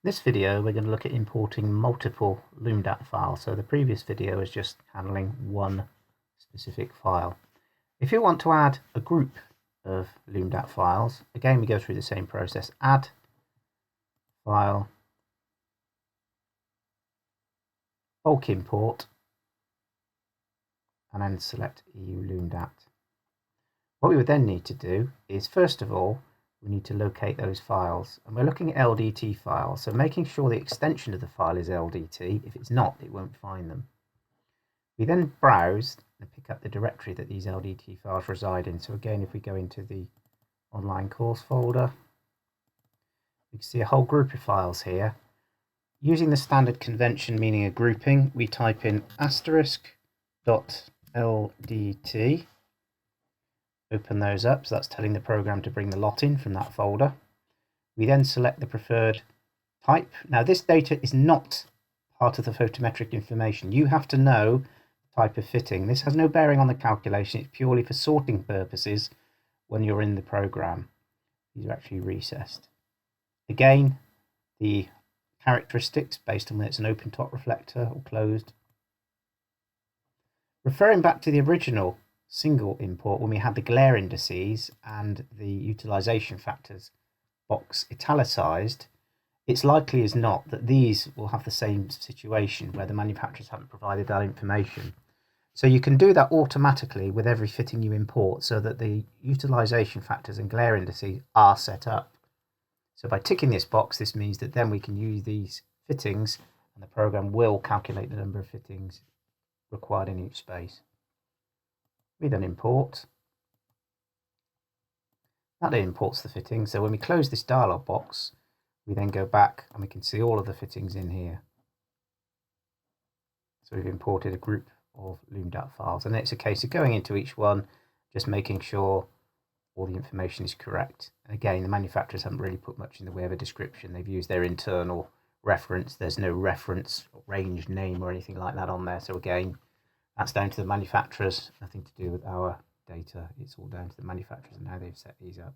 In this video, we're going to look at importing multiple Eulumdat files. So the previous video is just handling one specific file. If you want to add a group of Eulumdat files, again, we go through the same process. Add file, bulk import, and then select Eulumdat. What we would then need to do is, first of all, we need to locate those files, and we're looking at LDT files, so making sure the extension of the file is LDT. If it's not, it won't find them. We then browse and pick up the directory that these LDT files reside in. So again, if we go into the online course folder, we can see a whole group of files here. Using the standard convention, meaning a grouping, we type in *.ldt. Open those up, so that's telling the program to bring the lot in from that folder. We then select the preferred type. Now this data is not part of the photometric information. You have to know the type of fitting. This has no bearing on the calculation. It's purely for sorting purposes when you're in the program. These are actually recessed. Again, the characteristics based on whether it's an open top reflector or closed. Referring back to the original single import, when we had the glare indices and the utilization factors box italicized, it's likely as not that these will have the same situation where the manufacturers haven't provided that information. So you can do that automatically with every fitting you import, so that the utilization factors and glare indices are set up. So by ticking this box, this means that then we can use these fittings and the program will calculate the number of fittings required in each space. We then import. That then imports the fittings. So when we close this dialog box, we then go back and we can see all of the fittings in here. So we've imported a group of Eulumdat files, and it's a case of going into each one, just making sure all the information is correct. And again, the manufacturers haven't really put much in the way of a description. They've used their internal reference. There's no reference, range name or anything like that on there. So again, that's down to the manufacturers, nothing to do with our data. It's all down to the manufacturers and how they've set these up.